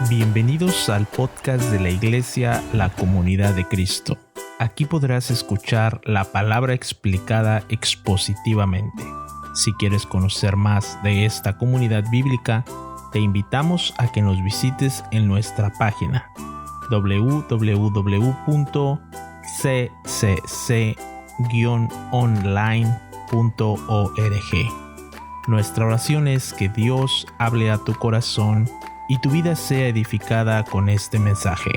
Bienvenidos al podcast de la Iglesia La Comunidad de Cristo. Aquí podrás escuchar la palabra explicada expositivamente. Si quieres conocer más de esta comunidad bíblica, te invitamos a que nos visites en nuestra página www.ccc-online.org. Nuestra oración es que Dios hable a tu corazón y tu vida sea edificada con este mensaje.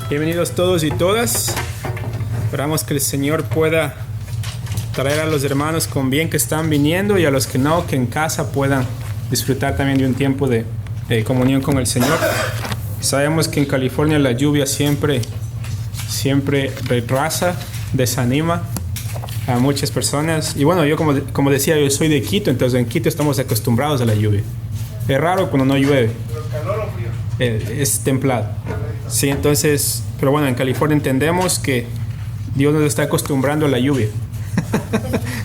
Bienvenidos todos y todas. Esperamos que el Señor pueda traer a los hermanos con bien que están viniendo y a los que no, que en casa puedan disfrutar también de un tiempo de comunión con el Señor. Sabemos que en California la lluvia siempre retrasa, desanima a muchas personas. Y bueno, yo como decía, yo soy de Quito, entonces en Quito estamos acostumbrados a la lluvia. Es raro cuando no llueve. ¿Calor o frío? Es templado. Sí, entonces, pero bueno, en California entendemos que Dios nos está acostumbrando a la lluvia.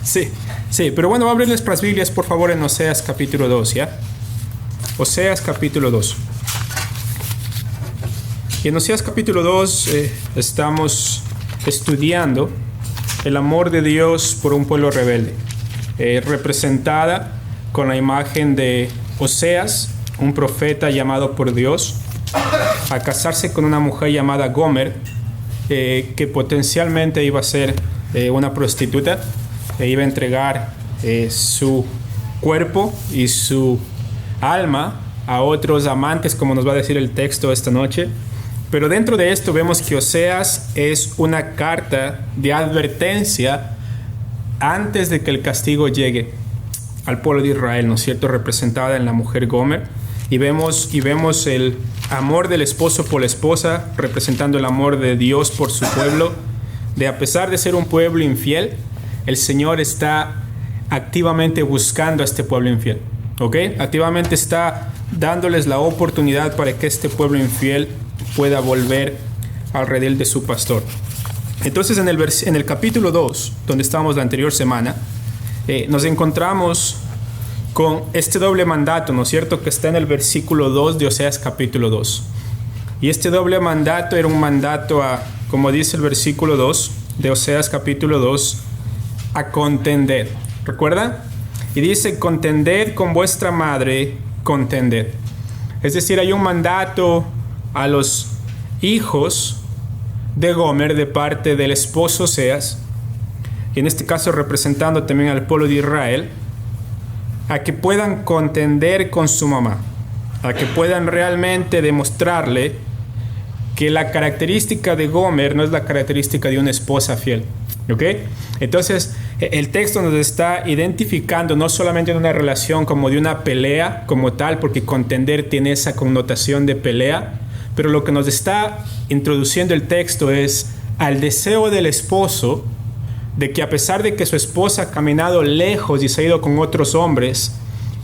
Sí, pero bueno, abren nuestras Biblias, por favor, en Oseas capítulo 2, ¿ya? Oseas capítulo 2. Y en Oseas capítulo 2 estamos estudiando el amor de Dios por un pueblo rebelde, representada con la imagen de Oseas, un profeta llamado por Dios a casarse con una mujer llamada Gomer, que potencialmente iba a ser una prostituta, e iba a entregar su cuerpo y su alma a otros amantes, como nos va a decir el texto esta noche. Pero dentro de esto vemos que Oseas es una carta de advertencia antes de que el castigo llegue al pueblo de Israel, ¿no es cierto?, representada en la mujer Gomer. Y vemos el amor del esposo por la esposa, representando el amor de Dios por su pueblo, de a pesar de ser un pueblo infiel, el Señor está activamente buscando a este pueblo infiel, ¿ok? Activamente está dándoles la oportunidad para que este pueblo infiel pueda volver al redil de su pastor. Entonces en el capítulo 2, donde estábamos la anterior semana, nos encontramos con este doble mandato, ¿no es cierto?, que está en el versículo 2 de Oseas capítulo 2. Y este doble mandato era un mandato a, como dice el versículo 2 de Oseas capítulo 2, a contender. ¿Recuerdan? Y dice, contended con vuestra madre, contended. Es decir, hay un mandato a los hijos de Gomer de parte del esposo Oseas, y en este caso representando también al pueblo de Israel, a que puedan contender con su mamá, a que puedan realmente demostrarle que la característica de Gomer no es la característica de una esposa fiel, ¿ok? Entonces, el texto nos está identificando no solamente en una relación como de una pelea como tal, porque contender tiene esa connotación de pelea, pero lo que nos está introduciendo el texto es al deseo del esposo de que a pesar de que su esposa ha caminado lejos y se ha ido con otros hombres,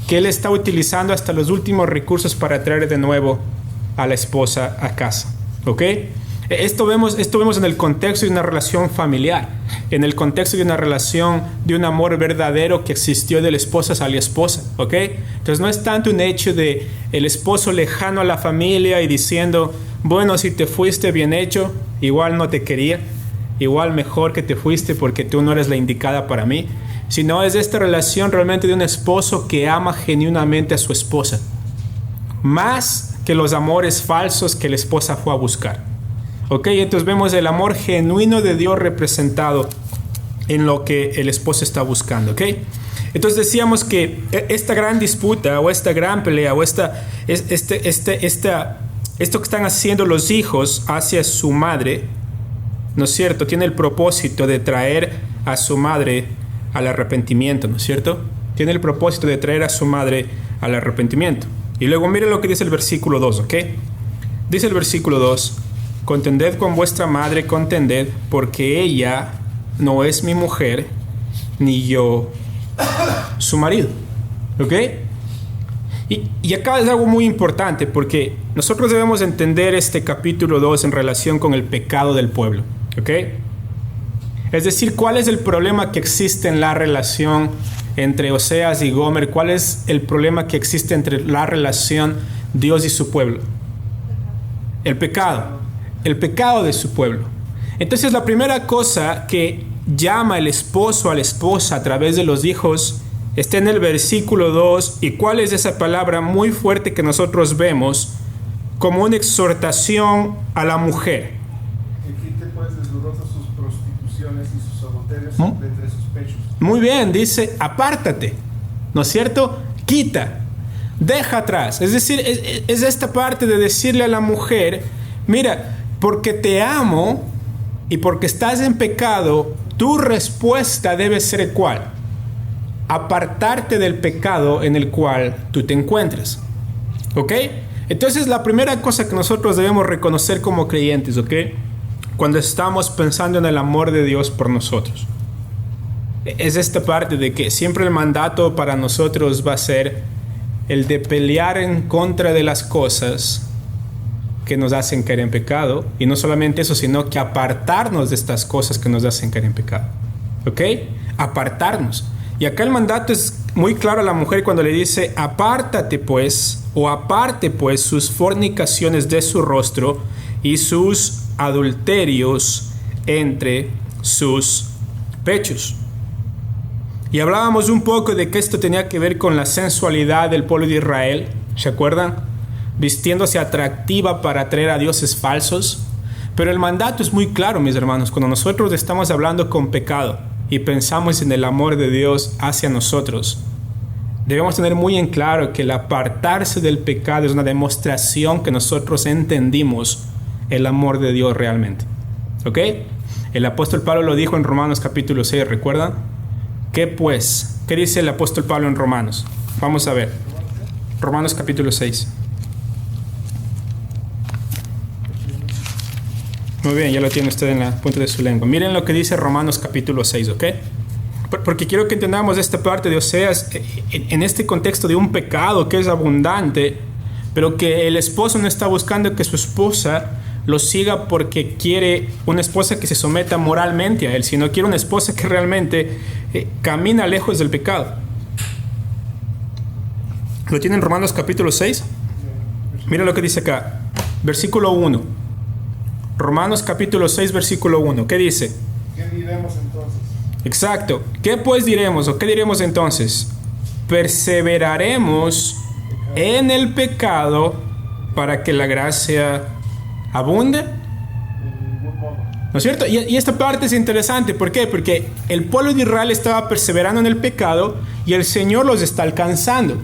que él está utilizando hasta los últimos recursos para traer de nuevo a la esposa a casa, ¿ok? Esto vemos en el contexto de una relación familiar, en el contexto de una relación de un amor verdadero que existió de la esposa hacia la esposa, ¿ok? Entonces no es tanto un hecho de el esposo lejano a la familia y diciendo, bueno, si te fuiste bien hecho, igual no te quería, igual mejor que te fuiste porque tú no eres la indicada para mí, sino es esta relación realmente de un esposo que ama genuinamente a su esposa, más que los amores falsos que la esposa fue a buscar. Ok, entonces vemos el amor genuino de Dios representado en lo que el esposo está buscando, ok. Entonces decíamos que esta gran disputa o esta gran pelea o esto que están haciendo los hijos hacia su madre, ¿no es cierto?, tiene el propósito de traer a su madre al arrepentimiento, ¿no es cierto? Tiene el propósito de traer a su madre al arrepentimiento. Y luego mire lo que dice el versículo 2, ¿ok? Dice el versículo 2, contended con vuestra madre, contended, porque ella no es mi mujer, ni yo su marido, ¿ok? Y acá es algo muy importante porque nosotros debemos entender este capítulo 2 en relación con el pecado del pueblo, ¿ok? Es decir, ¿cuál es el problema que existe en la relación entre Oseas y Gomer? ¿Cuál es el problema que existe entre la relación Dios y su pueblo? El pecado de su pueblo. Entonces la primera cosa que llama el esposo a la esposa a través de los hijos está en el versículo 2. ¿Y cuál es esa palabra muy fuerte que nosotros vemos como una exhortación a la mujer? Que quite pues desnudosa sus prostituciones y sus adulterios de entre sus pechos. Muy bien, dice apártate, ¿no es cierto? Quita, deja atrás. Es decir, es esta parte de decirle a la mujer, mira, porque te amo y porque estás en pecado, tu respuesta debe ser ¿cuál? Apartarte del pecado en el cual tú te encuentras. ¿Ok? Entonces la primera cosa que nosotros debemos reconocer como creyentes, ¿ok? Cuando estamos pensando en el amor de Dios por nosotros, es esta parte de que siempre el mandato para nosotros va a ser el de pelear en contra de las cosas que nos hacen caer en pecado. Y no solamente eso, sino que apartarnos de estas cosas que nos hacen caer en pecado. ¿Ok? Apartarnos. Y acá el mandato es muy claro a la mujer cuando le dice, apártate pues, o aparte pues sus fornicaciones de su rostro y sus adulterios entre sus pechos. Y hablábamos un poco de que esto tenía que ver con la sensualidad del pueblo de Israel, ¿se acuerdan? Vistiéndose atractiva para atraer a dioses falsos. Pero el mandato es muy claro, mis hermanos, cuando nosotros estamos hablando con pecado y pensamos en el amor de Dios hacia nosotros, debemos tener muy en claro que el apartarse del pecado es una demostración que nosotros entendimos el amor de Dios realmente. ¿Ok? El apóstol Pablo lo dijo en Romanos capítulo 6, ¿recuerdan? ¿Qué pues? ¿Qué dice el apóstol Pablo en Romanos? Vamos a ver. Romanos capítulo 6. Muy bien, ya lo tiene usted en la punta de su lengua. Miren lo que dice Romanos capítulo 6, ¿ok? Porque quiero que entendamos esta parte de Oseas en este contexto de un pecado que es abundante, pero que el esposo no está buscando que su esposa lo siga porque quiere una esposa que se someta moralmente a él, sino quiere una esposa que realmente camina lejos del pecado. ¿Lo tienen en Romanos capítulo 6? Mira lo que dice acá, versículo 1. Romanos capítulo 6, versículo 1. ¿Qué dice? ¿Qué diremos entonces? Exacto. ¿Qué pues diremos o qué diremos entonces? ¿Perseveraremos en el pecado para que la gracia abunde? De ningún modo. ¿No es cierto? Y esta parte es interesante. ¿Por qué? Porque el pueblo de Israel estaba perseverando en el pecado y el Señor los está alcanzando.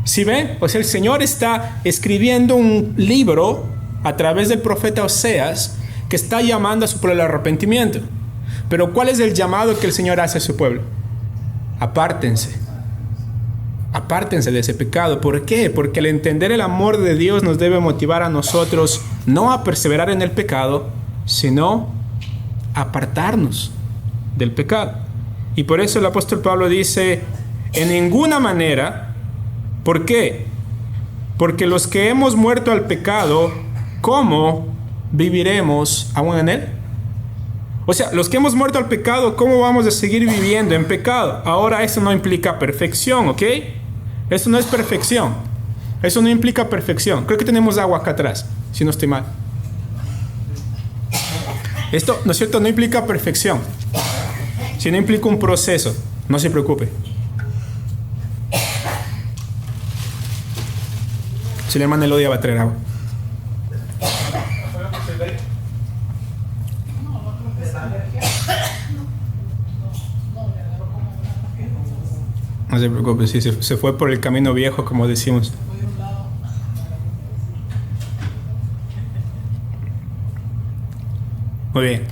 ¿Sí ven? O sea, el Señor está escribiendo un libro a través del profeta Oseas que está llamando a su pueblo al arrepentimiento. Pero ¿cuál es el llamado que el Señor hace a su pueblo? Apártense. Apártense de ese pecado. ¿Por qué? Porque el entender el amor de Dios nos debe motivar a nosotros no a perseverar en el pecado, sino a apartarnos del pecado. Y por eso el apóstol Pablo dice, en ninguna manera. ¿Por qué? Porque los que hemos muerto al pecado, ¿cómo viviremos aún en él? O sea, los que hemos muerto al pecado, ¿cómo vamos a seguir viviendo en pecado? Ahora, eso no implica perfección, ¿ok? Eso no es perfección. Eso no implica perfección. Creo que tenemos agua acá atrás, si no estoy mal. Esto, ¿no es cierto? No implica perfección, sino implica un proceso. No se preocupe. Si la hermana Elodia va a traer agua. No se preocupe, sí, se fue por el camino viejo, como decimos. Muy bien.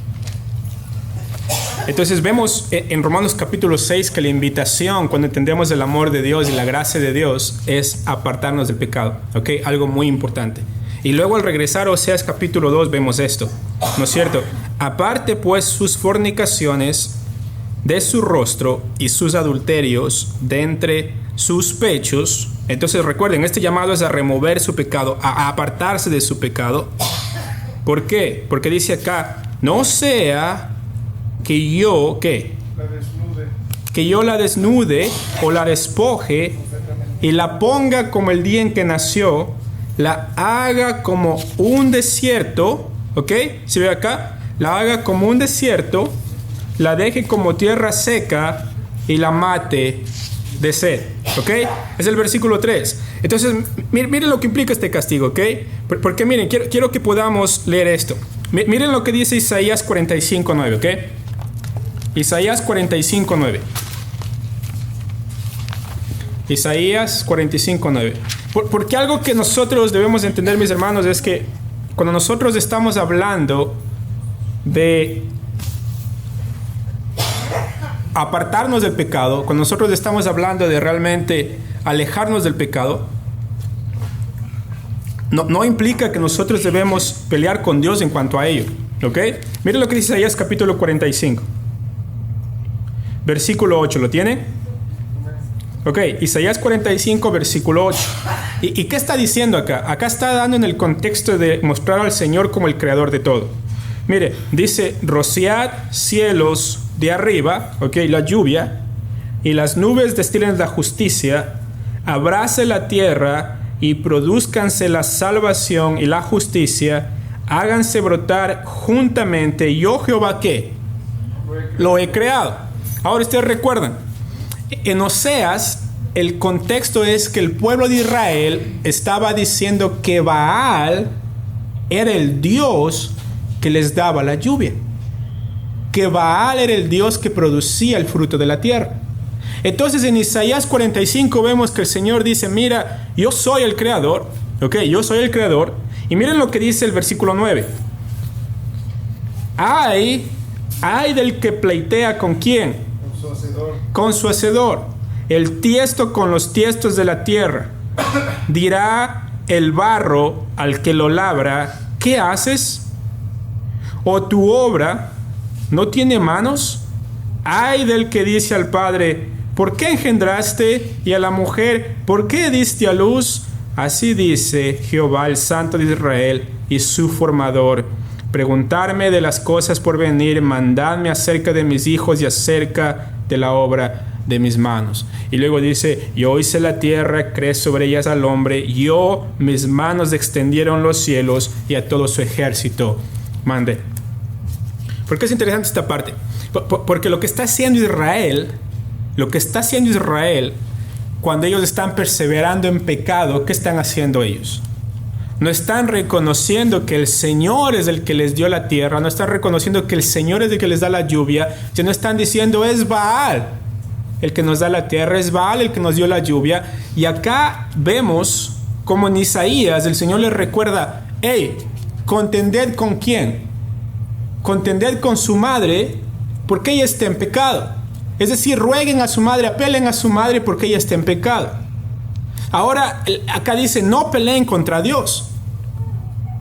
Entonces vemos en Romanos capítulo 6 que la invitación, cuando entendemos el amor de Dios y la gracia de Dios, es apartarnos del pecado. ¿Ok? Algo muy importante. Y luego al regresar a Oseas capítulo 2 vemos esto. ¿No es cierto? Aparte pues sus fornicaciones de su rostro y sus adulterios de entre sus pechos, Entonces recuerden, este llamado es a remover su pecado, a apartarse de su pecado. ¿Por qué? Porque dice acá, no sea que yo, ¿qué? Que yo la desnude o la despoje y la ponga como el día en que nació, la haga como un desierto, ¿ok? ¿Se ve acá? La haga como un desierto, la deje como tierra seca y la mate de sed, ¿ok? Es el versículo 3. Entonces, miren lo que implica este castigo, ¿ok? Porque miren, quiero que podamos leer esto. Miren lo que dice Isaías 45:9, ¿ok? Isaías 45:9. Isaías 45:9. Porque algo que nosotros debemos entender, mis hermanos, es que cuando nosotros estamos hablando de apartarnos del pecado, cuando nosotros estamos hablando de realmente alejarnos del pecado, no implica que nosotros debemos pelear con Dios en cuanto a ello, ¿ok? Miren lo que dice Isaías capítulo 45, versículo 8, ¿lo tienen? Ok, Isaías 45, versículo 8. ¿Y qué está diciendo acá? Acá está dando en el contexto de mostrar al Señor como el creador de todo. Mire, dice, rociad cielos de arriba, ok, la lluvia, y las nubes destilen la justicia, abrace la tierra y produzcanse la salvación y la justicia, háganse brotar juntamente, yo Jehová, ¿qué? Lo he creado. Ahora ustedes recuerdan, en Oseas, el contexto es que el pueblo de Israel estaba diciendo que Baal era el Dios que les daba la lluvia, que Baal era el Dios que producía el fruto de la tierra. Entonces en Isaías 45 vemos que el Señor dice, mira, yo soy el creador, ok, yo soy el creador, y miren lo que dice el versículo 9. Ay del que pleitea ¿con quién? Con su hacedor, el tiesto con los tiestos de la tierra. Dirá el barro al que lo labra, ¿qué haces? ¿O tu obra no tiene manos? Ay del que dice al padre, ¿por qué engendraste? Y a la mujer, ¿por qué diste a luz? Así dice Jehová, el Santo de Israel y su formador. Preguntarme de las cosas por venir, mandadme acerca de mis hijos y acerca de la obra de mis manos. Y luego dice, yo hice la tierra, creé sobre ellas al hombre, mis manos extendieron los cielos y a todo su ejército mandé. ¿Por qué es interesante esta parte? Porque lo que está haciendo Israel, cuando ellos están perseverando en pecado, ¿qué están haciendo ellos? No están reconociendo que el Señor es el que les dio la tierra, no están reconociendo que el Señor es el que les da la lluvia, sino están diciendo, es Baal el que nos da la tierra, es Baal el que nos dio la lluvia. Y acá vemos como en Isaías el Señor les recuerda, hey, contended ¿con quién? Contended con su madre porque ella está en pecado. Es decir, rueguen a su madre, apelen a su madre porque ella está en pecado. Ahora, acá dice, no peleen contra Dios.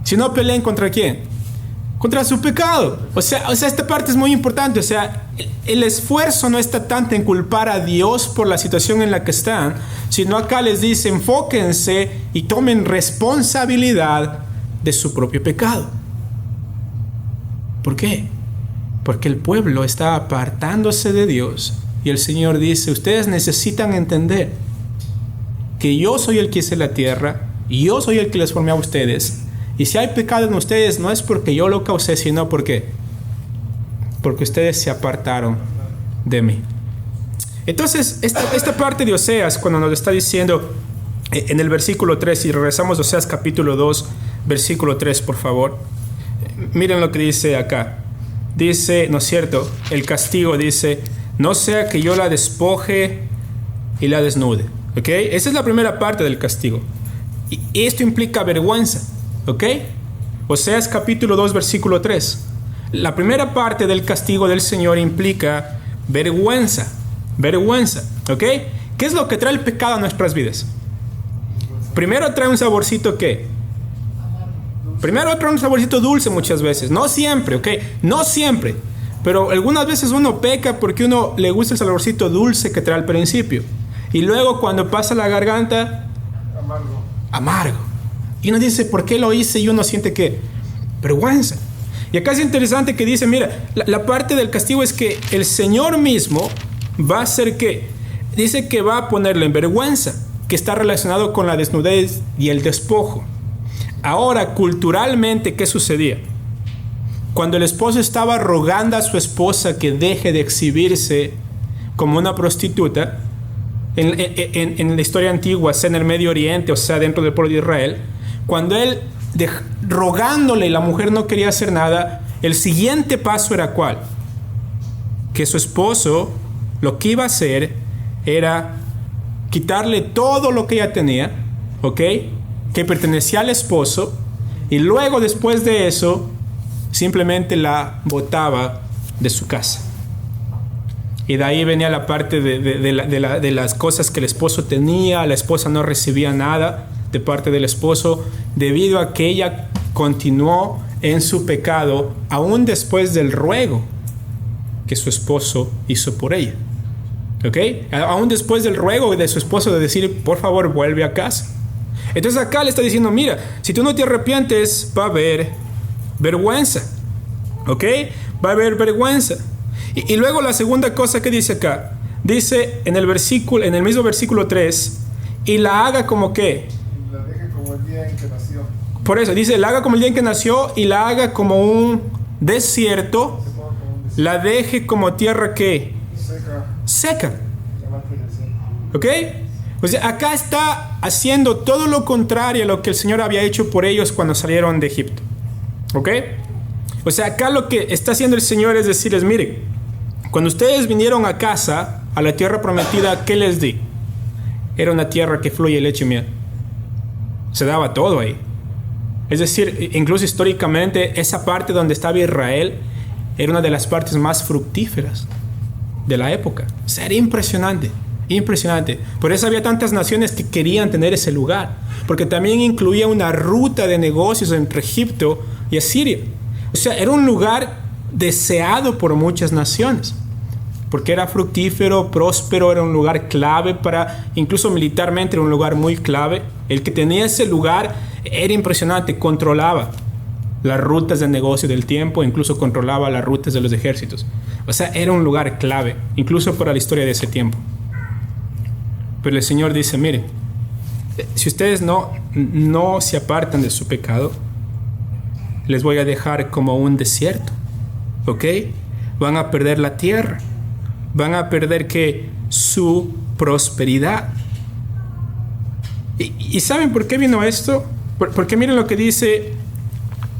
Si no peleen contra quién? Contra su pecado. O sea, esta parte es muy importante. O sea, el esfuerzo no está tanto en culpar a Dios por la situación en la que están, sino acá les dice, enfóquense y tomen responsabilidad de su propio pecado. ¿Por qué? Porque el pueblo está apartándose de Dios y el Señor dice, ustedes necesitan entender que yo soy el que hice la tierra y yo soy el que les formé a ustedes, y si hay pecado en ustedes no es porque yo lo causé, sino porque ustedes se apartaron de mí. Entonces esta parte de Oseas, cuando nos está diciendo en el versículo 3, y regresamos a Oseas capítulo 2 versículo 3, por favor, miren lo que dice acá. Dice, ¿no es cierto? El castigo dice, no sea que yo la despoje y la desnude. ¿Ok? Esa es la primera parte del castigo. Y esto implica vergüenza. ¿Ok? Oseas capítulo 2 versículo 3. La primera parte del castigo del Señor implica vergüenza. Vergüenza. ¿Ok? ¿Qué es lo que trae el pecado a nuestras vidas? Primero trae un saborcito, ¿qué? Primero trae un saborcito dulce muchas veces. No siempre, ¿ok? No siempre. Pero algunas veces uno peca porque uno le gusta el saborcito dulce que trae al principio. Y luego cuando pasa la garganta, amargo. Y uno dice, ¿por qué lo hice? Y uno siente que vergüenza. Y acá es interesante que dice, mira, la parte del castigo es que el Señor mismo va a hacer ¿qué? Dice que va a ponerle en vergüenza, que está relacionado con la desnudez y el despojo. Ahora, culturalmente, ¿qué sucedía? Cuando el esposo estaba rogando a su esposa que deje de exhibirse como una prostituta, en la historia antigua, sea en el Medio Oriente, o sea, dentro del pueblo de Israel, cuando él rogándole y la mujer no quería hacer nada, el siguiente paso era ¿cuál? Que su esposo lo que iba a hacer era quitarle todo lo que ella tenía, ¿ok? Que pertenecía al esposo, y luego después de eso simplemente la botaba de su casa. Y de ahí venía la parte de las cosas que el esposo tenía. La esposa no recibía nada de parte del esposo debido a que ella continuó en su pecado aún después del ruego que su esposo hizo por ella. ¿Ok? Aún después del ruego de su esposo de decir, por favor, vuelve a casa. Entonces acá le está diciendo, mira, si tú no te arrepientes, va a haber vergüenza. ¿Ok? Va a haber vergüenza. Y luego la segunda cosa que dice acá, dice en el mismo versículo 3, y la haga como ¿qué? La deje como el día en que nació. Por eso, dice, la haga como el día en que nació, y la haga como un desierto, la deje como tierra ¿qué? Seca. ¿Ok? O sea, acá está haciendo todo lo contrario a lo que el Señor había hecho por ellos cuando salieron de Egipto. ¿Ok? O sea, acá lo que está haciendo el Señor es decirles, miren, cuando ustedes vinieron a casa, a la tierra prometida, ¿qué les di? Era una tierra que fluye leche y miel. Se daba todo ahí. Es decir, incluso históricamente, esa parte donde estaba Israel era una de las partes más fructíferas de la época. O sea, era impresionante, impresionante. Por eso había tantas naciones que querían tener ese lugar, porque también incluía una ruta de negocios entre Egipto y Asiria. O sea, era un lugar deseado por muchas naciones, porque era fructífero, próspero, era un lugar clave para, incluso militarmente era un lugar muy clave. El que tenía ese lugar era impresionante, controlaba las rutas de negocio del tiempo, incluso controlaba las rutas de los ejércitos. O sea, era un lugar clave, incluso para la historia de ese tiempo. Pero el Señor dice, miren, si ustedes no se apartan de su pecado, les voy a dejar como un desierto, ¿ok? Van a perder la tierra, van a perder ¿qué? Su prosperidad. ¿Y saben por qué vino esto? Porque miren lo que dice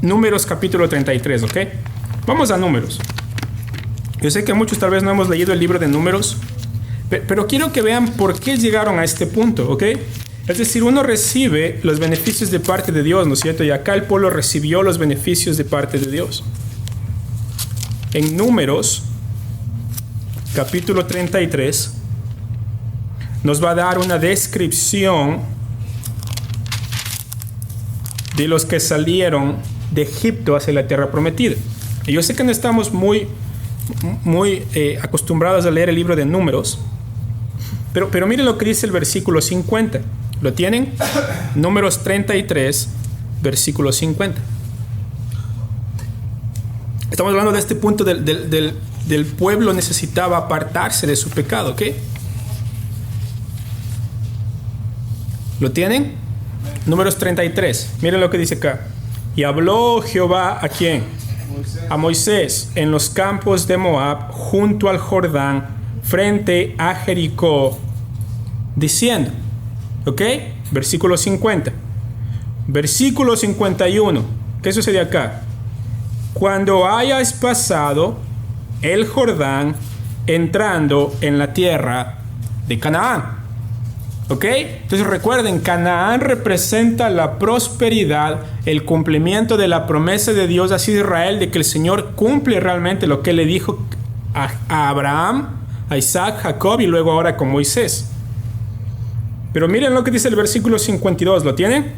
Números capítulo 33, ¿ok? Vamos a Números. Yo sé que muchos tal vez no hemos leído el libro de Números, pero quiero que vean por qué llegaron a este punto, ¿ok? Es decir, uno recibe los beneficios de parte de Dios, ¿no es cierto? Y acá el pueblo recibió los beneficios de parte de Dios. En Números, capítulo 33, nos va a dar una descripción de los que salieron de Egipto hacia la tierra prometida. Y yo sé que no estamos muy acostumbrados a leer el libro de Números, pero miren lo que dice el versículo 50. ¿Lo tienen? Números 33, versículo 50. Estamos hablando de este punto del pueblo necesitaba apartarse de su pecado, ¿ok? ¿Lo tienen? Números 33. Miren lo que dice acá. Y habló Jehová ¿a quién? A Moisés en los campos de Moab, junto al Jordán, frente a Jericó, diciendo, ¿ok? Versículo 50. Versículo 51. ¿Qué sucede acá? Cuando hayas pasado el Jordán, entrando en la tierra de Canaán. ¿Ok? Entonces recuerden, Canaán representa la prosperidad, el cumplimiento de la promesa de Dios hacia Israel, de que el Señor cumple realmente lo que le dijo a Abraham, a Isaac, Jacob y luego ahora con Moisés. Pero miren lo que dice el versículo 52, ¿lo tienen?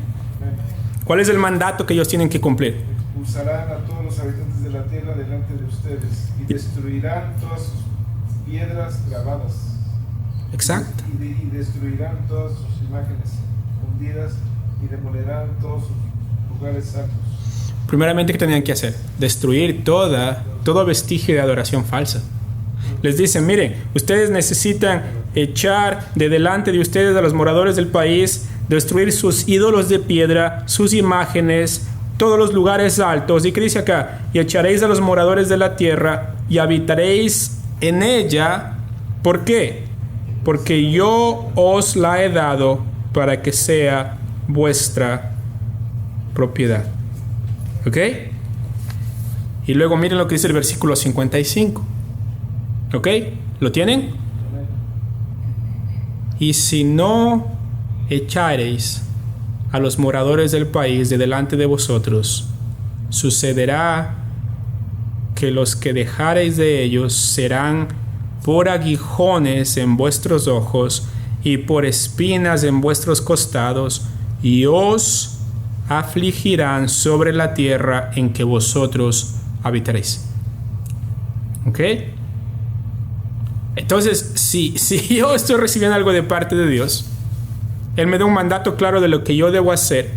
¿Cuál es el mandato que ellos tienen que cumplir? Expulsarán a todos los habitantes de la tierra delante de ustedes y destruirán todas sus piedras grabadas. Exacto. Y destruirán todas sus imágenes fundidas y demolerán todos sus lugares santos. Primeramente, ¿qué tenían que hacer? Destruir todo vestigio de adoración falsa. Les dicen, miren, ustedes necesitan echar de delante de ustedes a los moradores del país, destruir sus ídolos de piedra, sus imágenes, todos los lugares altos. ¿Y qué dice acá? Y echaréis a los moradores de la tierra y habitaréis en ella. ¿Por qué? Porque yo os la he dado para que sea vuestra propiedad. ¿Ok? Y luego miren lo que dice el versículo 55. ¿Ok? ¿Lo tienen? Y si no echareis a los moradores del país de delante de vosotros, sucederá que los que dejareis de ellos serán por aguijones en vuestros ojos y por espinas en vuestros costados, y os afligirán sobre la tierra en que vosotros habitaréis. ¿Ok? Entonces, si yo estoy recibiendo algo de parte de Dios, Él me da un mandato claro de lo que yo debo hacer,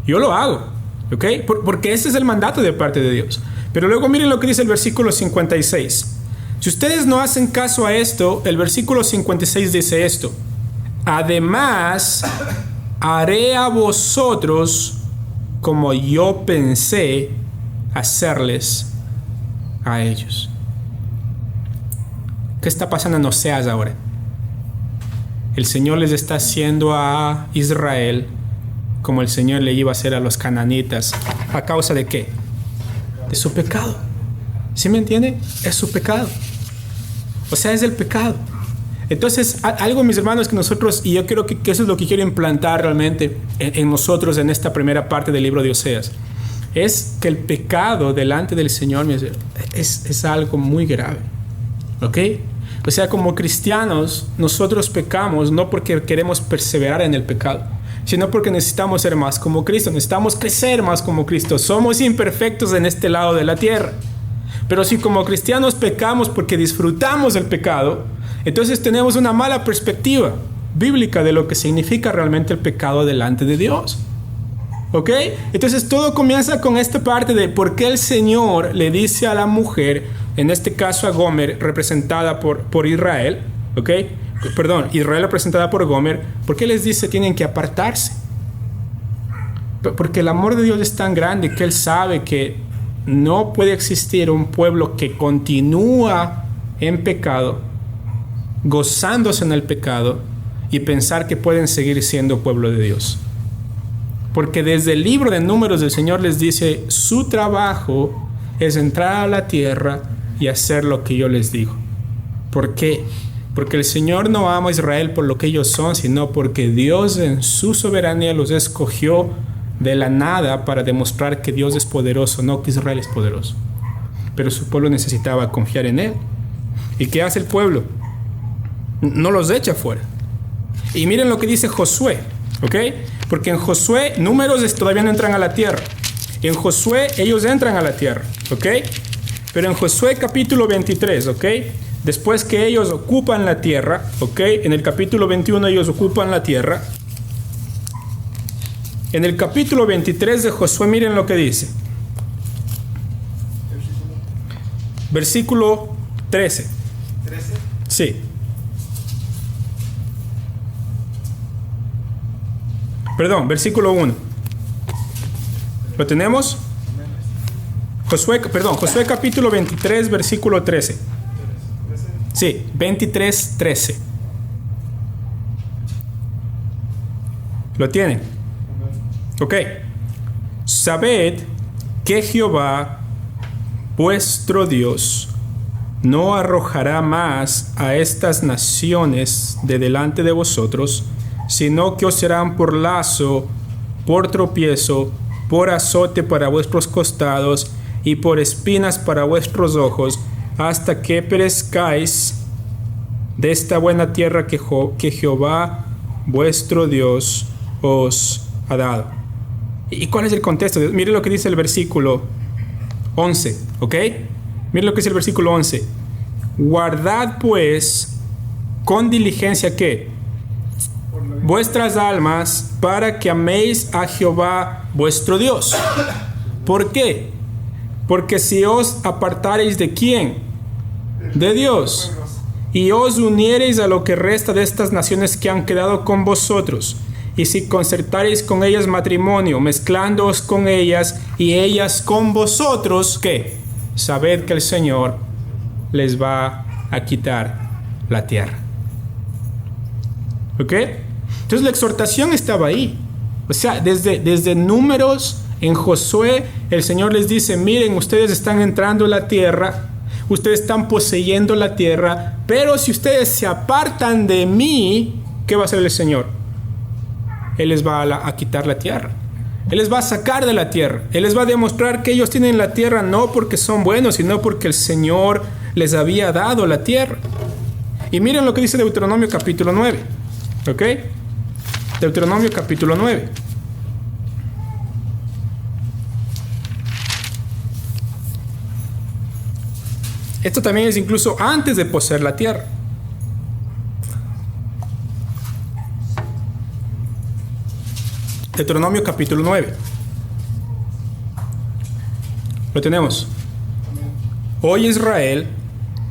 yo lo hago, ¿ok? Porque ese es el mandato de parte de Dios. Pero luego miren lo que dice el versículo 56. Si ustedes no hacen caso a esto, el versículo 56 dice esto: además, haré a vosotros como yo pensé hacerles a ellos. ¿Qué está pasando en Oseas ahora? El Señor les está haciendo a Israel como el Señor le iba a hacer a los cananitas. ¿A causa de qué? De su pecado. ¿Sí me entiende? Es su pecado. O sea, es el pecado. Entonces, algo, mis hermanos, que nosotros, y yo creo que eso es lo que quiero implantar realmente en nosotros en esta primera parte del libro de Oseas, es que el pecado delante del Señor es algo muy grave. ¿Ok? O sea, como cristianos, nosotros pecamos no porque queremos perseverar en el pecado, sino porque necesitamos ser más como Cristo, necesitamos crecer más como Cristo. Somos imperfectos en este lado de la tierra. Pero si como cristianos pecamos porque disfrutamos el pecado, entonces tenemos una mala perspectiva bíblica de lo que significa realmente el pecado delante de Dios. ¿Ok? Entonces todo comienza con esta parte de por qué el Señor le dice a la mujer, en este caso a Gomer, representada por Israel, ¿ok? Perdón, Israel representada por Gomer, ¿por qué les dice tienen que apartarse? Porque el amor de Dios es tan grande que Él sabe que no puede existir un pueblo que continúa en pecado, gozándose en el pecado, y pensar que pueden seguir siendo pueblo de Dios. Porque desde el libro de Números el Señor les dice, su trabajo es entrar a la tierra y hacer lo que yo les digo. ¿Por qué? Porque el Señor no ama a Israel por lo que ellos son, sino porque Dios en su soberanía los escogió de la nada para demostrar que Dios es poderoso, no que Israel es poderoso. Pero su pueblo necesitaba confiar en Él. ¿Y qué hace el pueblo? No los echa fuera. Y miren lo que dice Josué, ¿ok? Porque en Josué, Números todavía no entran a la tierra. En Josué ellos entran a la tierra, ¿ok? Pero en Josué capítulo 23, ¿ok? Después que ellos ocupan la tierra, ¿ok? En el capítulo 21 ellos ocupan la tierra. En el capítulo 23 de Josué, miren lo que dice. Versículo 13. ¿13? Sí. Perdón, versículo 1. ¿Lo tenemos? Josué capítulo 23, versículo 13. Sí, 23, 13. ¿Lo tienen? Ok. Sabed que Jehová, vuestro Dios, no arrojará más a estas naciones de delante de vosotros, sino que os serán por lazo, por tropiezo, por azote para vuestros costados y por espinas para vuestros ojos, hasta que perezcáis de esta buena tierra que Jehová vuestro Dios os ha dado. ¿Y cuál es el contexto? Mire lo que dice el versículo 11, ¿ok? Mire lo que dice el versículo 11. Guardad pues con diligencia, ¿qué? vuestras almas para que améis a Jehová vuestro Dios. ¿Por qué? Porque si os apartareis de ¿quién? De Dios, y os uniereis a lo que resta de estas naciones que han quedado con vosotros, y si concertareis con ellas matrimonio, mezclándoos con ellas y ellas con vosotros, ¿qué? Sabed que el Señor les va a quitar la tierra. ¿Ok? Entonces la exhortación estaba ahí. O sea, desde Números, en Josué, el Señor les dice, miren, ustedes están entrando a la tierra, ustedes están poseyendo la tierra, pero si ustedes se apartan de mí, ¿qué va a hacer el Señor? Él les va a quitar la tierra. Él les va a sacar de la tierra. Él les va a demostrar que ellos tienen la tierra no porque son buenos, sino porque el Señor les había dado la tierra. Y miren lo que dice Deuteronomio capítulo 9. ¿Ok? Deuteronomio capítulo 9. Esto también es incluso antes de poseer la tierra. Deuteronomio capítulo 9. Lo tenemos. Oye Israel,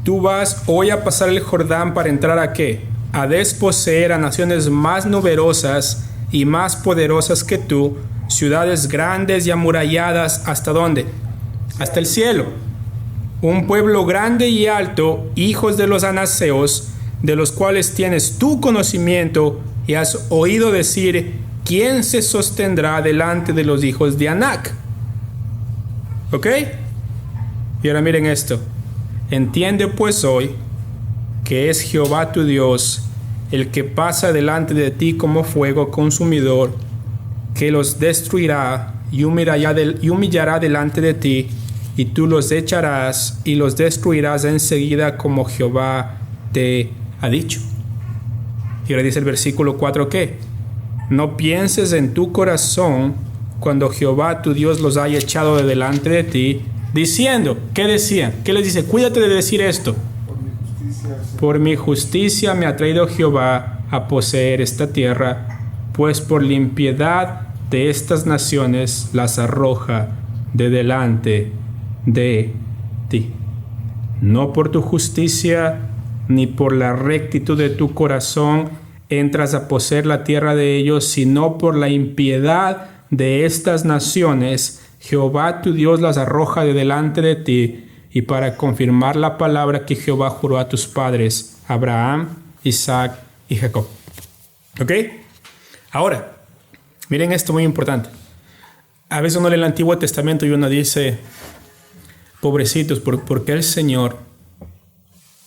tú vas hoy a pasar el Jordán para entrar ¿a qué? A desposeer a naciones más numerosas y más poderosas que tú, ciudades grandes y amuralladas, ¿hasta dónde? Hasta el cielo. Un pueblo grande y alto, hijos de los anaseos, de los cuales tienes tu conocimiento y has oído decir, ¿quién se sostendrá delante de los hijos de Anac? ¿Ok? Y ahora miren esto. Entiende pues hoy que es Jehová tu Dios, el que pasa delante de ti como fuego consumidor, que los destruirá y humillará delante de ti, y tú los echarás y los destruirás enseguida como Jehová te ha dicho. Y ahora dice el versículo 4, ¿qué? No pienses en tu corazón cuando Jehová tu Dios los haya echado de delante de ti, diciendo, ¿qué decían? ¿Qué les dice? Cuídate de decir esto. Por mi justicia me ha traído Jehová a poseer esta tierra, pues por la impiedad de estas naciones las arroja de delante de ti. No por tu justicia ni por la rectitud de tu corazón entras a poseer la tierra de ellos, sino por la impiedad de estas naciones Jehová tu Dios las arroja de delante de ti, y para confirmar la palabra que Jehová juró a tus padres, Abraham, Isaac y Jacob. ¿Ok? Ahora, miren esto muy importante. A veces uno lee el Antiguo Testamento y uno dice, pobrecitos, ¿por qué el Señor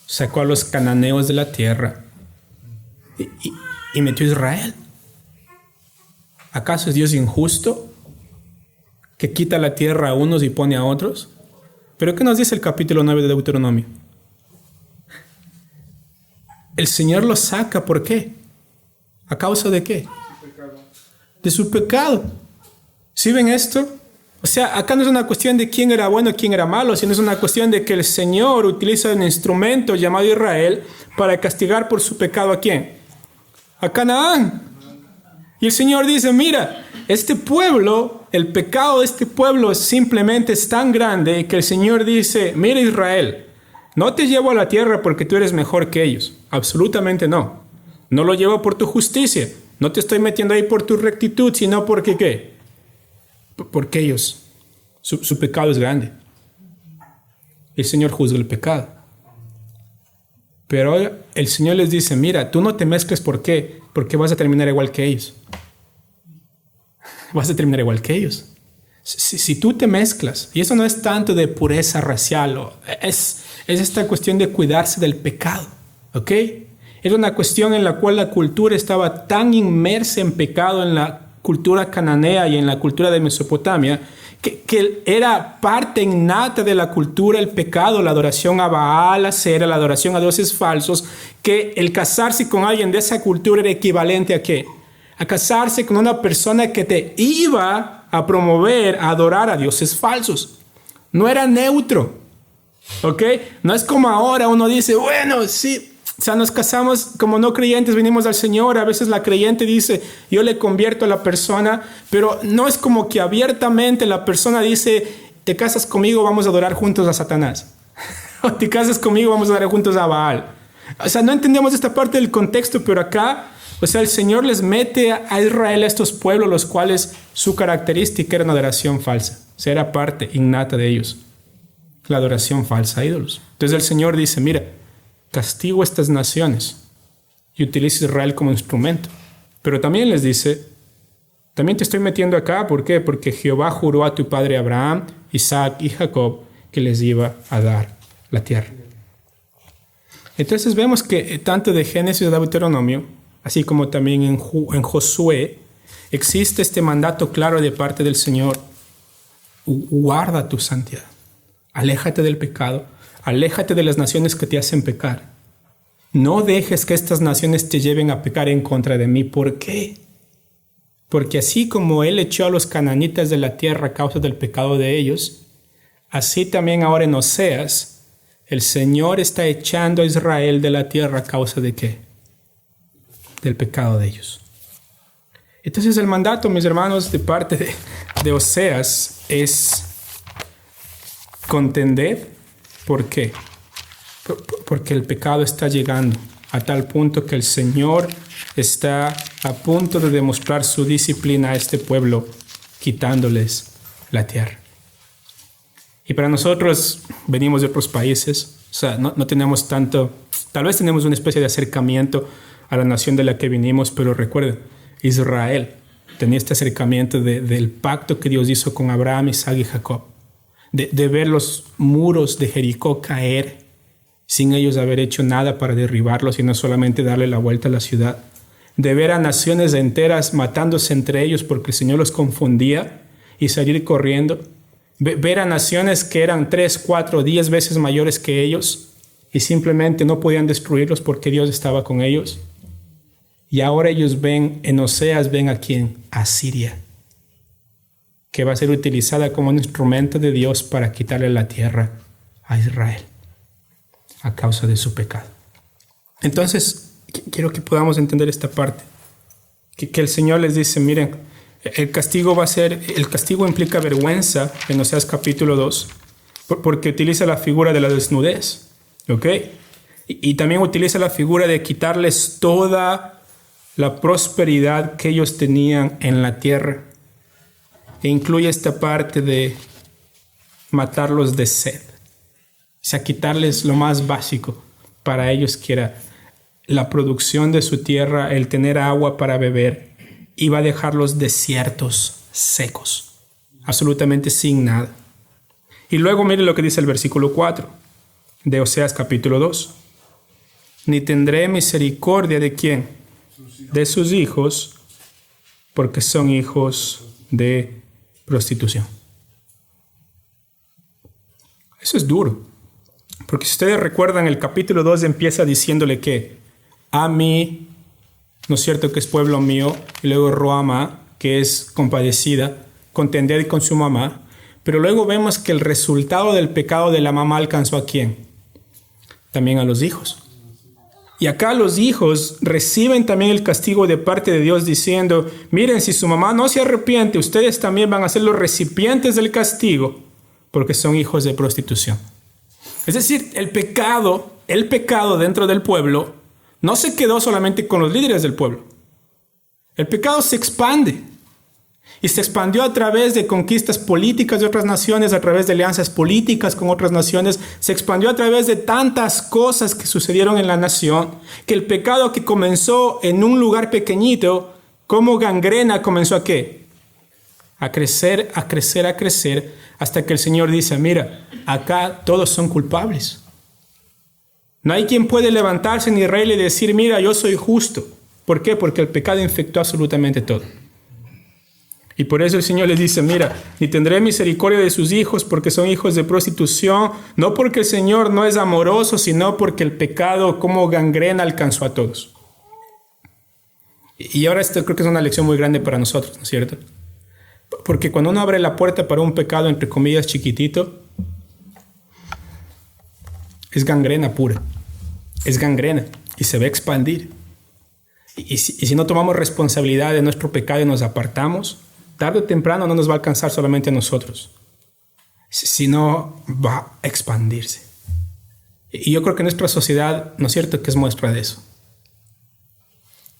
sacó a los cananeos de la tierra y metió a Israel? ¿Acaso es Dios injusto que quita la tierra a unos y pone a otros? ¿Pero qué nos dice el capítulo 9 de Deuteronomio? El Señor los saca, ¿por qué? ¿A causa de qué? De su pecado. ¿Sí ven esto? O sea, acá no es una cuestión de quién era bueno y quién era malo, sino es una cuestión de que el Señor utiliza un instrumento llamado Israel para castigar por su pecado ¿a quién? A Canaán. Y el Señor dice, mira, este pueblo, el pecado de este pueblo simplemente es tan grande que el Señor dice, mira Israel, no te llevo a la tierra porque tú eres mejor que ellos. Absolutamente no. No lo llevo por tu justicia. No te estoy metiendo ahí por tu rectitud, sino porque ¿qué? Porque ellos, su pecado es grande. El Señor juzga el pecado. Pero el Señor les dice, mira, tú no te mezcles, ¿por qué? Porque vas a terminar igual que ellos. Vas a terminar igual que ellos. Si tú te mezclas, y eso no es tanto de pureza racial, es esta cuestión de cuidarse del pecado, ¿ok? Era una cuestión en la cual la cultura estaba tan inmersa en pecado, en la cultura cananea y en la cultura de Mesopotamia, que era parte innata de la cultura el pecado, la adoración a Baal, a Sera, la adoración a dioses falsos, que el casarse con alguien de esa cultura era equivalente a ¿qué? A casarse con una persona que te iba a promover a adorar a dioses falsos. No era neutro, ¿ok? No es como ahora uno dice, bueno, sí, O sea, nos casamos como no creyentes, venimos al Señor. A veces la creyente dice, yo le convierto a la persona, pero no es como que abiertamente la persona dice, te casas conmigo, vamos a adorar juntos a Satanás. O te casas conmigo, vamos a adorar juntos a Baal. O sea, no entendemos esta parte del contexto, pero acá, o sea, el Señor les mete a Israel, a estos pueblos, los cuales su característica era una adoración falsa. O sea, era parte innata de ellos, la adoración falsa a ídolos. Entonces el Señor dice, mira, castigo a estas naciones y utiliza a Israel como instrumento. Pero también les dice, también te estoy metiendo acá, ¿por qué? Porque Jehová juró a tu padre Abraham, Isaac y Jacob que les iba a dar la tierra. Entonces vemos que tanto de Génesis a Deuteronomio, así como también en Josué, existe este mandato claro de parte del Señor. Guarda tu santidad. Aléjate del pecado. Aléjate de las naciones que te hacen pecar. No dejes que estas naciones te lleven a pecar en contra de mí. ¿Por qué? Porque así como Él echó a los cananitas de la tierra a causa del pecado de ellos, así también ahora en Oseas, el Señor está echando a Israel de la tierra a causa de ¿qué? Del pecado de ellos. Entonces el mandato, mis hermanos, de parte de Oseas es contended. ¿Por qué? Porque el pecado está llegando a tal punto que el Señor está a punto de demostrar su disciplina a este pueblo, quitándoles la tierra. Y para nosotros, venimos de otros países, o sea, no tenemos tanto, tal vez tenemos una especie de acercamiento a la nación de la que vinimos, pero recuerden, Israel tenía este acercamiento del pacto que Dios hizo con Abraham, Isaac y Jacob. De ver los muros de Jericó caer sin ellos haber hecho nada para derribarlos, sino solamente darle la vuelta a la ciudad. De ver a naciones enteras matándose entre ellos porque el Señor los confundía y salir corriendo. Ver a naciones que eran 3, 4, 10 veces mayores que ellos y simplemente no podían destruirlos porque Dios estaba con ellos. Y ahora ellos ven, en Oseas ven a quién, a Siria, que va a ser utilizada como un instrumento de Dios para quitarle la tierra a Israel a causa de su pecado. Entonces, quiero que podamos entender esta parte, que el Señor les dice, miren, el castigo implica vergüenza en Oseas capítulo 2, porque utiliza la figura de la desnudez, ¿ok? Y también utiliza la figura de quitarles toda la prosperidad que ellos tenían en la tierra. E incluye esta parte de matarlos de sed. O sea, quitarles lo más básico para ellos, que era la producción de su tierra, el tener agua para beber. Iba a dejarlos desiertos, secos, absolutamente sin nada. Y luego mire lo que dice el versículo 4 de Oseas capítulo 2. Ni tendré misericordia de ¿quién? De sus hijos, porque son hijos de prostitución. Eso es duro, porque si ustedes recuerdan, el capítulo 2 empieza diciéndole que a mí, ¿no es cierto?, que es pueblo mío, y luego Ruama, que es compadecida, contended con su mamá, pero luego vemos que el resultado del pecado de la mamá alcanzó ¿a quién? También a los hijos. Y acá los hijos reciben también el castigo de parte de Dios diciendo, miren, si su mamá no se arrepiente, ustedes también van a ser los recipientes del castigo porque son hijos de prostitución. Es decir, el pecado dentro del pueblo no se quedó solamente con los líderes del pueblo. El pecado se expande. Y se expandió a través de conquistas políticas de otras naciones, a través de alianzas políticas con otras naciones. Se expandió a través de tantas cosas que sucedieron en la nación, que el pecado que comenzó en un lugar pequeñito, como gangrena, comenzó a ¿qué? A crecer, a crecer, a crecer, hasta que el Señor dice, mira, acá todos son culpables. No hay quien puede levantarse ni rey y decir, mira, yo soy justo. ¿Por qué? Porque el pecado infectó absolutamente todo. Y por eso el Señor les dice, mira, ni tendré misericordia de sus hijos porque son hijos de prostitución, no porque el Señor no es amoroso, sino porque el pecado como gangrena alcanzó a todos. Y ahora esto creo que es una lección muy grande para nosotros, ¿no es cierto? Porque cuando uno abre la puerta para un pecado, entre comillas, chiquitito, es gangrena pura. Es gangrena. y se va a expandir. Y si no tomamos responsabilidad de nuestro pecado y nos apartamos, tarde o temprano no nos va a alcanzar solamente a nosotros, sino va a expandirse. Y yo creo que nuestra sociedad, ¿no es cierto?, que es muestra de eso.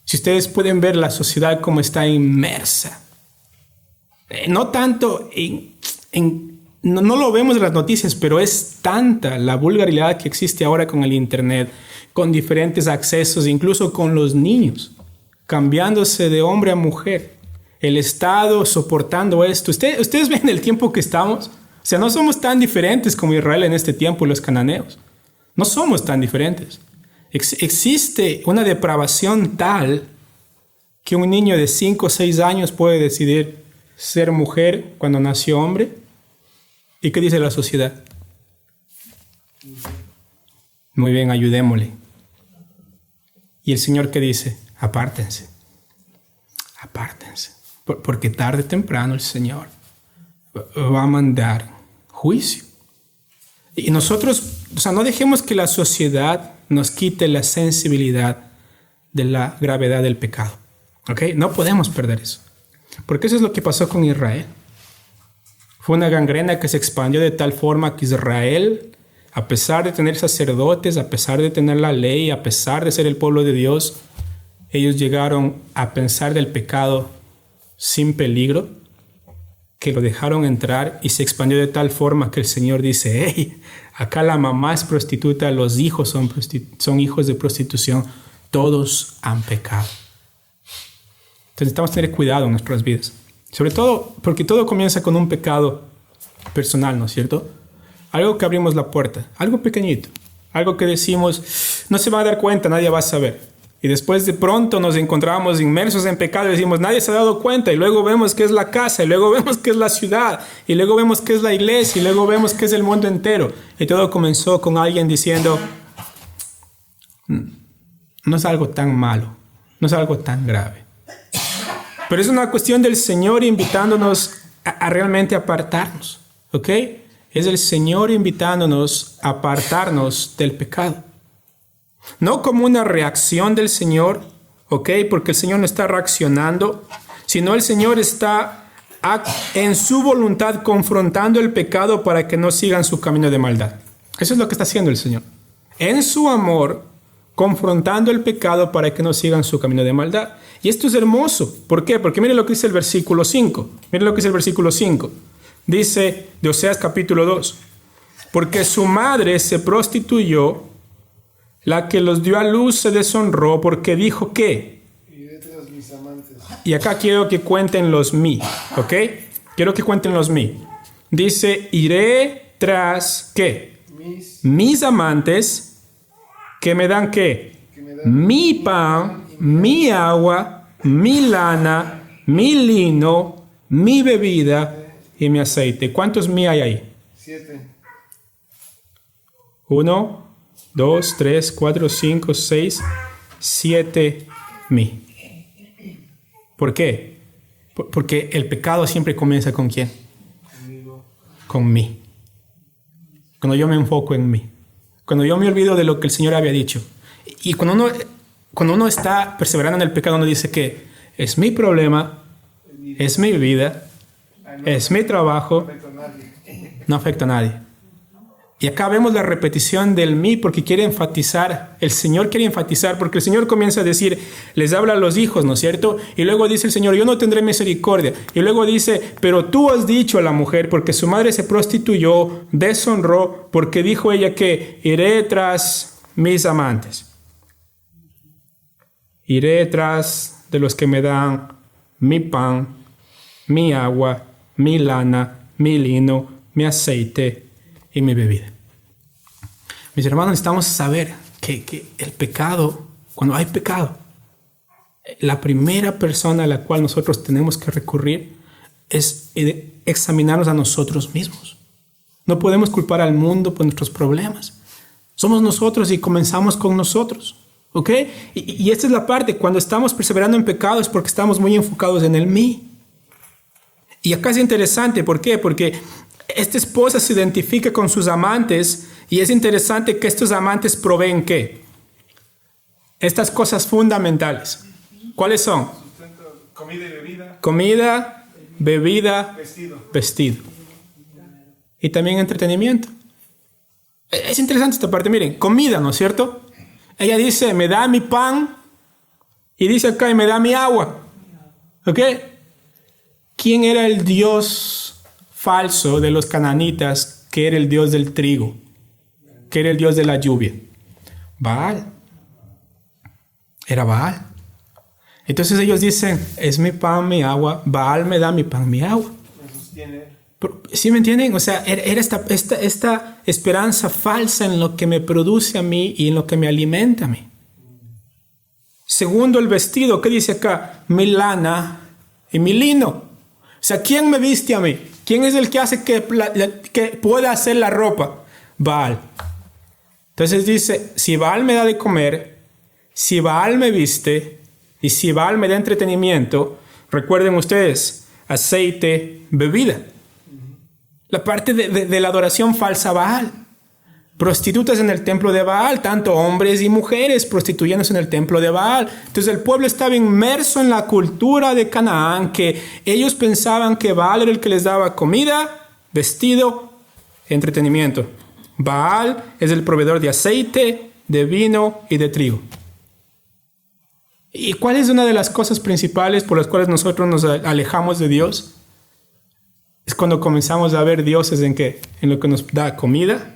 Si ustedes pueden ver la sociedad como está inmersa, no tanto no lo vemos en las noticias, pero es tanta la vulgaridad que existe ahora con el internet, con diferentes accesos, incluso con los niños, cambiándose de hombre a mujer, el Estado soportando esto. Ustedes ven el tiempo que estamos. O sea, no somos tan diferentes como Israel en este tiempo y los cananeos. No somos tan diferentes. Existe una depravación tal que un niño de 5 o 6 años puede decidir ser mujer cuando nació hombre. ¿Y qué dice la sociedad? Muy bien, ayudémosle. ¿Y el Señor qué dice? Apártense. Apártense. Porque tarde o temprano el Señor va a mandar juicio. Y nosotros, no dejemos que la sociedad nos quite la sensibilidad de la gravedad del pecado. ¿Ok? No podemos perder eso. Porque eso es lo que pasó con Israel. Fue una gangrena que se expandió de tal forma que Israel, a pesar de tener sacerdotes, a pesar de tener la ley, a pesar de ser el pueblo de Dios, ellos llegaron a pensar del pecado sin peligro, que lo dejaron entrar y se expandió de tal forma que el Señor dice, hey, acá la mamá es prostituta, los hijos son hijos de prostitución, todos han pecado. Entonces necesitamos tener cuidado en nuestras vidas. Sobre todo porque todo comienza con un pecado personal, ¿no es cierto? Algo que abrimos la puerta, algo pequeñito, algo que decimos, no se va a dar cuenta, nadie va a saber. Y después de pronto nos encontramos inmersos en pecado y decimos, nadie se ha dado cuenta. Y luego vemos que es la casa, y luego vemos que es la ciudad, y luego vemos que es la iglesia, y luego vemos que es el mundo entero. Y todo comenzó con alguien diciendo, no es algo tan malo, no es algo tan grave. Pero es una cuestión del Señor invitándonos a realmente apartarnos, ¿ok? Es el Señor invitándonos a apartarnos del pecado. No como una reacción del Señor, ¿ok? Porque el Señor no está reaccionando, sino el Señor está en su voluntad confrontando el pecado para que no sigan su camino de maldad. Eso es lo que está haciendo el Señor. En su amor, confrontando el pecado para que no sigan su camino de maldad. Y esto es hermoso. ¿Por qué? Porque miren lo que dice el versículo 5. Miren lo que dice el versículo 5. Dice de Oseas capítulo 2. Porque su madre se prostituyó, la que los dio a luz se deshonró, porque dijo ¿qué? Iré tras mis amantes. Y acá quiero que cuenten los mí, ¿ok? Quiero que cuenten los mí. Dice, iré tras ¿qué? Mis amantes, que me dan ¿qué? Mi pan, mi agua, mi lana, mi lino, mi bebida y mi aceite. ¿Cuántos mí hay ahí? 7. 1, 2, 3, 4, 5, 6, 7 mí. ¿Por qué? Porque el pecado siempre comienza ¿con quién? Conmigo. Con mí. Cuando yo me enfoco en mí. Cuando yo me olvido de lo que el Señor había dicho. Y cuando uno está perseverando en el pecado, uno dice que es mi problema, es mi vida, es mi trabajo, no afecta a nadie. Y acá vemos la repetición del mí porque quiere enfatizar, el Señor quiere enfatizar, porque el Señor comienza a decir, les habla a los hijos, ¿no es cierto? Y luego dice el Señor, yo no tendré misericordia. Y luego dice, pero tú has dicho a la mujer, porque su madre se prostituyó, deshonró, porque dijo ella que iré tras mis amantes. Iré tras de los que me dan mi pan, mi agua, mi lana, mi lino, mi aceite y mi bebida. Mis hermanos, necesitamos saber que el pecado, cuando hay pecado, la primera persona a la cual nosotros tenemos que recurrir es examinarnos a nosotros mismos. No podemos culpar al mundo por nuestros problemas. Somos nosotros y comenzamos con nosotros. ¿Ok? Y esta es la parte, cuando estamos perseverando en pecado es porque estamos muy enfocados en el mí. Y acá es interesante, ¿por qué? Porque esta esposa se identifica con sus amantes y es interesante que estos amantes proveen ¿qué? estas cosas fundamentales. ¿Cuáles son? Sustento, comida y bebida, Comida, bebida, vestido. Y también entretenimiento. Es interesante esta parte. Miren, comida, ¿no es cierto? Ella dice, me da mi pan. Y dice acá, y me da mi agua. ¿Ok? ¿Quién era el dios falso de los cananitas, que era el dios del trigo, que era el dios de la lluvia? Baal. Era Baal. Entonces ellos dicen, es mi pan, mi agua. Baal me da mi pan, mi agua. Me sostiene. ¿Sí me entienden? O sea, era esta esperanza falsa en lo que me produce a mí y en lo que me alimenta a mí. Segundo, el vestido. ¿Qué dice acá? Mi lana y mi lino. O sea, ¿quién me viste a mí? ¿Quién es el que hace que pueda hacer la ropa? Baal. Entonces dice, si Baal me da de comer, si Baal me viste y si Baal me da entretenimiento, recuerden ustedes, aceite, bebida. La parte de la adoración falsa a Baal. Prostitutas en el templo de Baal, tanto hombres y mujeres prostituyéndose en el templo de Baal. Entonces el pueblo estaba inmerso en la cultura de Canaán, que ellos pensaban que Baal era el que les daba comida, vestido, entretenimiento. Baal es el proveedor de aceite, de vino y de trigo. ¿Y cuál es una de las cosas principales por las cuales nosotros nos alejamos de Dios? Es cuando comenzamos a ver dioses en lo que nos da comida,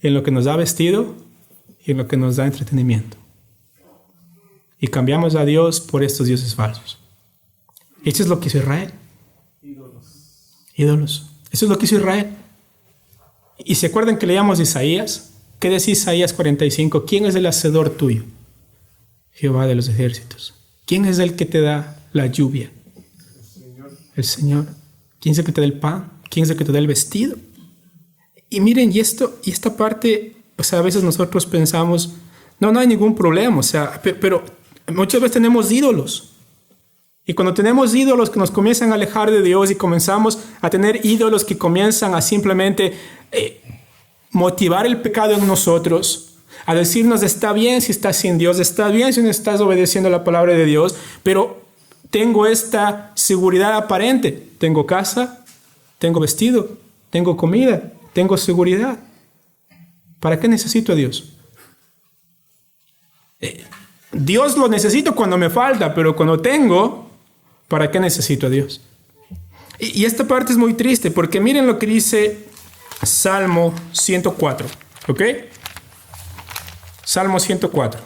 en lo que nos da vestido y en lo que nos da entretenimiento. Y cambiamos a Dios por estos dioses falsos. Eso es lo que hizo Israel. Ídolos. Eso es lo que hizo Israel. ¿Y se acuerdan que leíamos Isaías? ¿Qué decía Isaías 45? ¿Quién es el hacedor tuyo? Jehová de los ejércitos. ¿Quién es el que te da la lluvia? El Señor. ¿Quién es el que te da el pan? ¿Quién es el que te da el vestido? Y miren, y esta parte, o sea, a veces nosotros pensamos, no hay ningún problema, o sea, pero muchas veces tenemos ídolos. Y cuando tenemos ídolos que nos comienzan a alejar de Dios y comenzamos a tener ídolos que comienzan a simplemente motivar el pecado en nosotros, a decirnos, está bien si estás sin Dios, está bien si no estás obedeciendo la palabra de Dios, pero tengo esta seguridad aparente. Tengo casa, tengo vestido, tengo comida, tengo seguridad. ¿Para qué necesito a Dios? Dios lo necesito cuando me falta, pero cuando tengo, ¿para qué necesito a Dios? Y esta parte es muy triste, porque miren lo que dice Salmo 104, ¿ok? Salmo 104.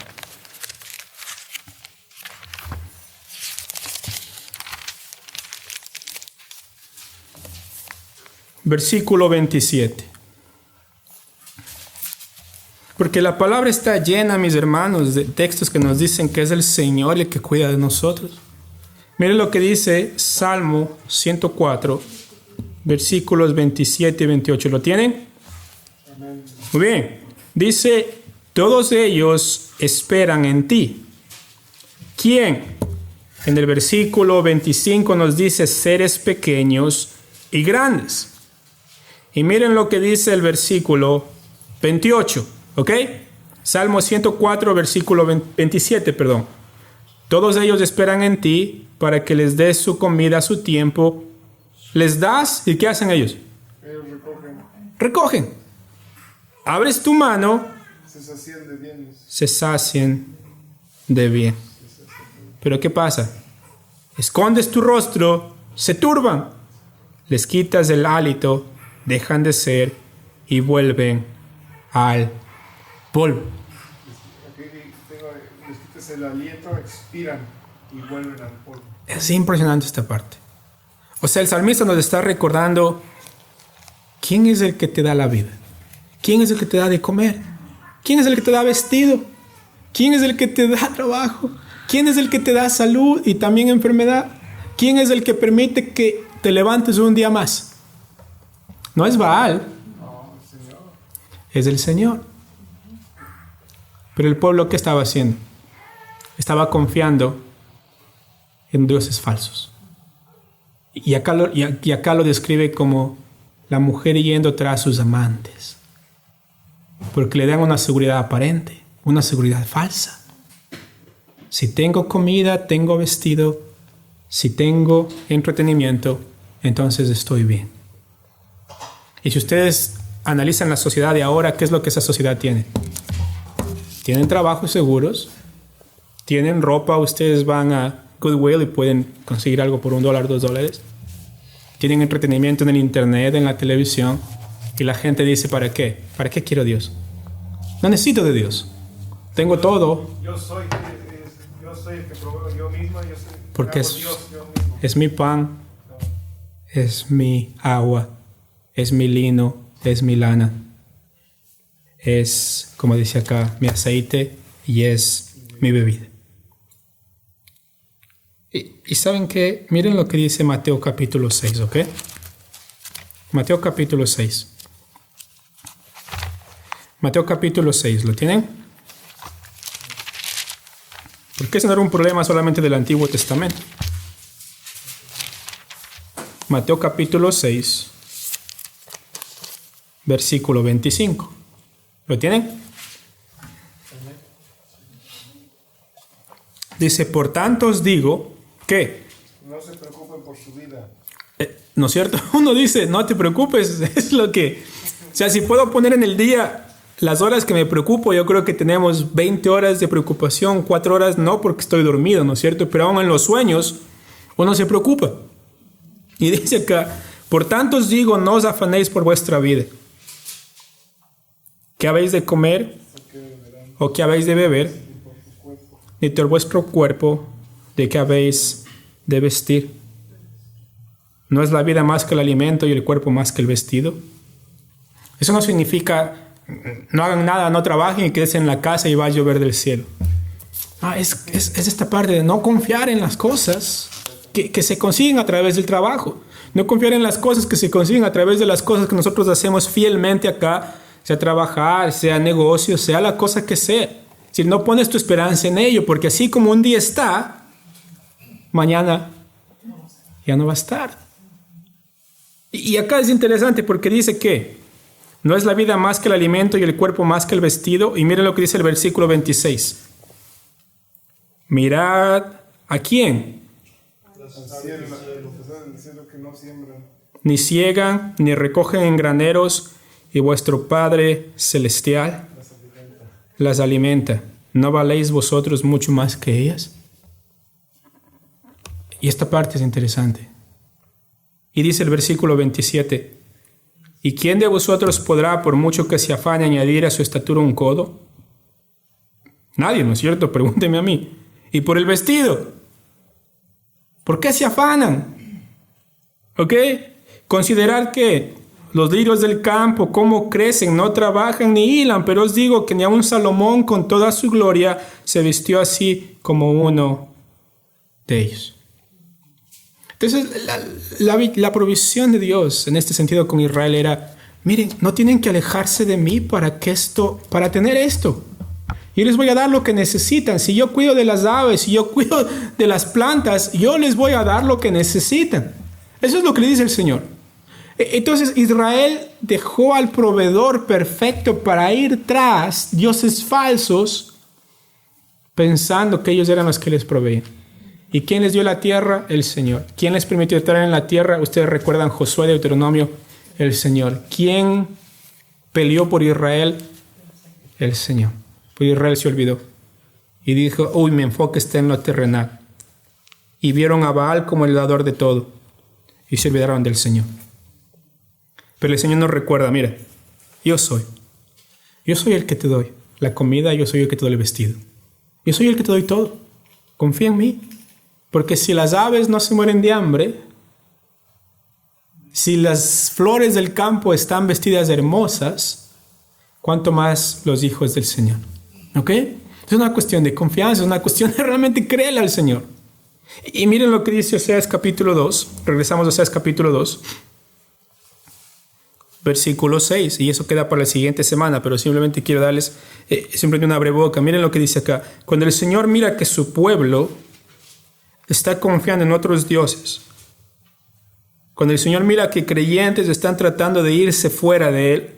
Versículo 27. Porque la palabra está llena, mis hermanos, de textos que nos dicen que es el Señor el que cuida de nosotros. Miren lo que dice Salmo 104, versículos 27 y 28. ¿Lo tienen? Muy bien. Dice, todos ellos esperan en ti. ¿Quién? En el versículo 25 nos dice seres pequeños y grandes. Y miren lo que dice el versículo 28, ¿ok? Salmo 104, versículo 27, perdón. Todos ellos esperan en ti para que les des su comida a su tiempo. Les das, ¿y qué hacen ellos? Ellos recogen. Recogen. Abres tu mano. Se sacian de bienes. Se sacian de bien. Pero ¿qué pasa? Escondes tu rostro, se turban. Les quitas el hálito, dejan de ser y vuelven al polvo. Les quitas el aliento, expiran y vuelven al polvo. Es impresionante esta parte. O sea, el salmista nos está recordando quién es el que te da la vida, quién es el que te da de comer, quién es el que te da vestido, quién es el que te da trabajo, quién es el que te da salud y también enfermedad, quién es el que permite que te levantes un día más. No es Baal, es el Señor. Pero el pueblo, ¿qué estaba haciendo? Estaba confiando en dioses falsos. Y acá lo describe como la mujer yendo tras sus amantes. Porque le dan una seguridad aparente, una seguridad falsa. si tengo comida, tengo vestido, si tengo entretenimiento, entonces estoy bien. Y si ustedes analizan la sociedad de ahora, ¿qué es lo que esa sociedad tiene? Tienen trabajos seguros, tienen ropa, ustedes van a Goodwill y pueden conseguir algo por $1, $2. Tienen entretenimiento en el internet, en la televisión, y la gente dice, ¿para qué? ¿Para qué quiero Dios? No necesito de Dios. Tengo todo. Yo soy el que proveo yo mismo, porque Dios yo mismo. Es mi pan, es mi agua, es mi lino, es mi lana, es, como dice acá, mi aceite y es mi bebida. Y ¿saben qué? Miren lo que dice Mateo capítulo 6, ¿ok? Mateo capítulo 6. Mateo capítulo 6, ¿lo tienen? Porque ese no era un problema solamente del Antiguo Testamento. Mateo capítulo 6, versículo 25. ¿Lo tienen? Dice, por tanto os digo que... No se preocupen por su vida. ¿No es cierto? Uno dice, no te preocupes, es lo que... O sea, si puedo poner en el día las horas que me preocupo, yo creo que tenemos 20 horas de preocupación, 4 horas no porque estoy dormido, ¿no es cierto? Pero aún en los sueños uno se preocupa. Y dice acá, por tanto os digo, no os afanéis por vuestra vida. ¿Qué habéis de comer? ¿O qué habéis de beber? Ni por vuestro cuerpo, ¿de qué habéis de vestir? ¿No es la vida más que el alimento y el cuerpo más que el vestido? Eso no significa no hagan nada, no trabajen y quédense en la casa y va a llover del cielo. Es esta parte de no confiar en las cosas que se consiguen a través del trabajo. No confiar en las cosas que se consiguen a través de las cosas que nosotros hacemos fielmente acá, sea trabajar, sea negocio, sea la cosa que sea. Si no pones tu esperanza en ello, porque así como un día está, mañana ya no va a estar. Y acá es interesante porque dice que no es la vida más que el alimento y el cuerpo más que el vestido. Y miren lo que dice el versículo 26. Mirad, ¿a quién? Ni ciegan, ni recogen en graneros, y vuestro Padre Celestial las alimenta. ¿No valéis vosotros mucho más que ellas? Y esta parte es interesante. Y dice el versículo 27, ¿y quién de vosotros podrá, por mucho que se afane, añadir a su estatura un codo? Nadie, ¿no es cierto? Pregúnteme a mí. ¿Y por el vestido? ¿Por qué se afanan? ¿Ok? Considerad que los lirios del campo, cómo crecen, no trabajan ni hilan, pero os digo que ni aun Salomón con toda su gloria se vistió así como uno de ellos. Entonces, la provisión de Dios en este sentido con Israel era, miren, no tienen que alejarse de mí para tener esto. Yo les voy a dar lo que necesitan. Si yo cuido de las aves, si yo cuido de las plantas, yo les voy a dar lo que necesitan. Eso es lo que le dice el Señor. Entonces Israel dejó al proveedor perfecto para ir tras dioses falsos, pensando que ellos eran los que les proveían. ¿Y quién les dio la tierra? El Señor. ¿Quién les permitió estar en la tierra? Ustedes recuerdan Josué, Deuteronomio, el Señor. ¿Quién peleó por Israel? El Señor. Pues Israel se olvidó y dijo, uy, mi enfoque está en lo terrenal. Y vieron a Baal como el dador de todo y se olvidaron del Señor. Pero el Señor nos recuerda, mira, yo soy el que te doy la comida, yo soy el que te doy el vestido. Yo soy el que te doy todo. Confía en mí. Porque si las aves no se mueren de hambre, si las flores del campo están vestidas hermosas, ¿cuánto más los hijos del Señor? ¿Ok? Es una cuestión de confianza, es una cuestión de realmente creerle al Señor. Y miren lo que dice Oseas capítulo 2. Regresamos a Oseas capítulo 2. Versículo 6, y eso queda para la siguiente semana, pero simplemente quiero darles simplemente una breboca. Miren lo que dice acá. Cuando el Señor mira que su pueblo está confiando en otros dioses, cuando el Señor mira que creyentes están tratando de irse fuera de Él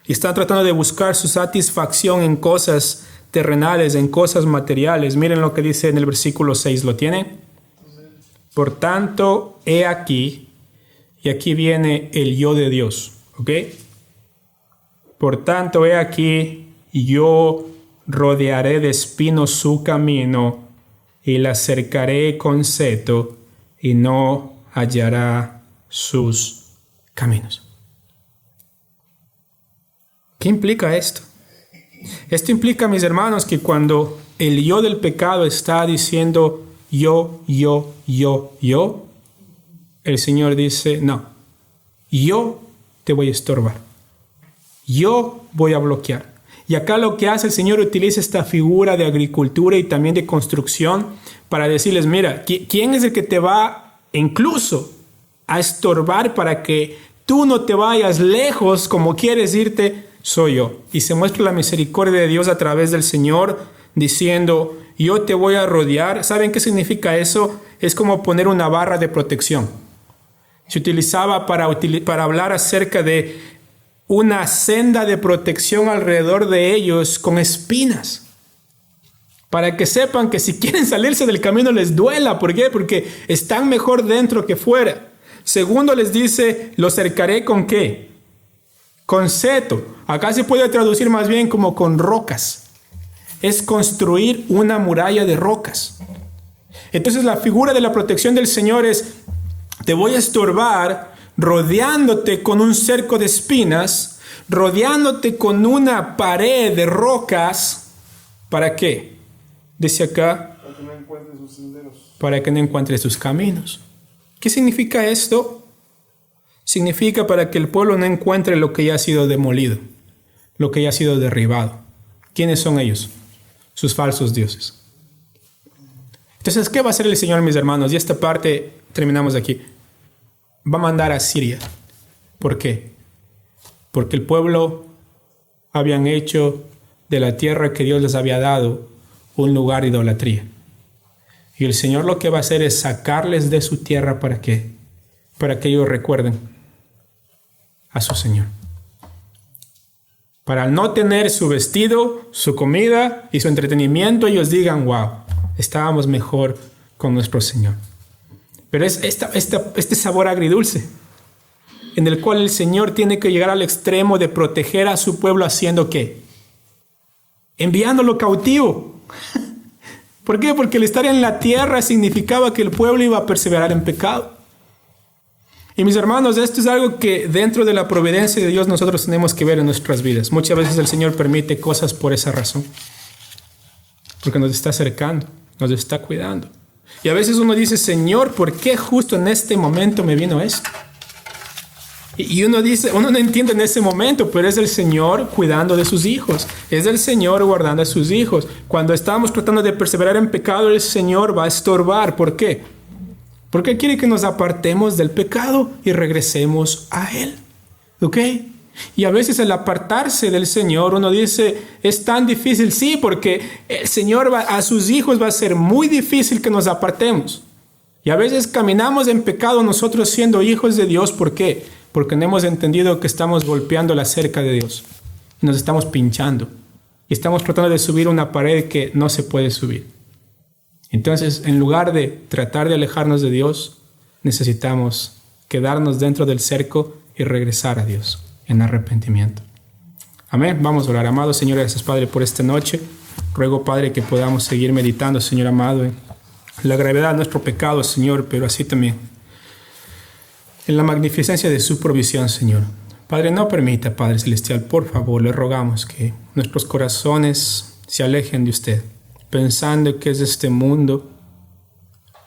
y están tratando de buscar su satisfacción en cosas terrenales, en cosas materiales. Miren lo que dice en el versículo 6, ¿lo tienen? Por tanto, he aquí, y aquí viene el yo de Dios, ¿ok? Por tanto, he aquí, yo rodearé de espinos su camino y la cercaré con seto y no hallará sus caminos. ¿Qué implica esto? Esto implica, mis hermanos, que cuando el yo del pecado está diciendo yo, el Señor dice, no, yo te voy a estorbar. Yo voy a bloquear. Y acá lo que hace el Señor, utiliza esta figura de agricultura y también de construcción para decirles, mira, ¿quién es el que te va incluso a estorbar para que tú no te vayas lejos como quieres irte? Soy yo. Y se muestra la misericordia de Dios a través del Señor diciendo, yo te voy a rodear. ¿Saben qué significa eso? Es como poner una barra de protección. Se utilizaba para hablar acerca de una senda de protección alrededor de ellos con espinas. Para que sepan que si quieren salirse del camino les duela. ¿Por qué? Porque están mejor dentro que fuera. Segundo les dice, lo cercaré ¿con qué? Con seto. Acá se puede traducir más bien como con rocas. Es construir una muralla de rocas. Entonces la figura de la protección del Señor es, te voy a estorbar rodeándote con un cerco de espinas, rodeándote con una pared de rocas. ¿Para qué? Dice acá, para que no encuentre sus senderos. Para que no encuentre sus caminos. ¿Qué significa esto? Significa para que el pueblo no encuentre lo que ya ha sido demolido, lo que ya ha sido derribado. ¿Quiénes son ellos? Sus falsos dioses. Entonces, ¿qué va a hacer el Señor, mis hermanos? Y esta parte terminamos aquí. Va a mandar a Siria. ¿Por qué? Porque el pueblo habían hecho de la tierra que Dios les había dado un lugar de idolatría. Y el Señor lo que va a hacer es sacarles de su tierra. ¿Para qué? Para que ellos recuerden a su Señor. Para no tener su vestido, su comida y su entretenimiento, ellos digan, wow, estábamos mejor con nuestro Señor. Pero es este sabor agridulce, en el cual el Señor tiene que llegar al extremo de proteger a su pueblo haciendo ¿qué? Enviándolo cautivo. ¿Por qué? Porque el estar en la tierra significaba que el pueblo iba a perseverar en pecado. Y mis hermanos, esto es algo que dentro de la providencia de Dios nosotros tenemos que ver en nuestras vidas. Muchas veces el Señor permite cosas por esa razón. Porque nos está acercando, nos está cuidando. Y a veces uno dice, Señor, ¿por qué justo en este momento me vino esto? Y uno dice, uno no entiende en ese momento, pero es el Señor cuidando de sus hijos. Es el Señor guardando a sus hijos. Cuando estamos tratando de perseverar en pecado, el Señor va a estorbar. ¿Por qué? Porque quiere que nos apartemos del pecado y regresemos a Él. ¿Ok? Y a veces el apartarse del Señor, uno dice, es tan difícil. Sí, porque el Señor a sus hijos va a ser muy difícil que nos apartemos. Y a veces caminamos en pecado nosotros siendo hijos de Dios. ¿Por qué? Porque no hemos entendido que estamos golpeando la cerca de Dios. Nos estamos pinchando. Y estamos tratando de subir una pared que no se puede subir. Entonces, en lugar de tratar de alejarnos de Dios, necesitamos quedarnos dentro del cerco y regresar a Dios en arrepentimiento. Amén. Vamos a orar. Amado Señor, gracias Padre por esta noche. Ruego, Padre, que podamos seguir meditando, Señor amado, en la gravedad de nuestro pecado, Señor, pero así también en la magnificencia de su provisión, Señor. Padre, no permita, Padre Celestial, por favor, le rogamos que nuestros corazones se alejen de usted, pensando que es de este mundo,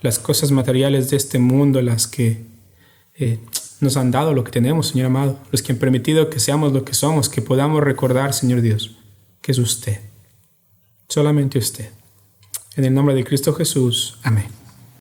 las cosas materiales de este mundo, las que nos han dado lo que tenemos, Señor amado, los que han permitido que seamos lo que somos, que podamos recordar, Señor Dios, que es usted, solamente usted. En el nombre de Cristo Jesús. Amén.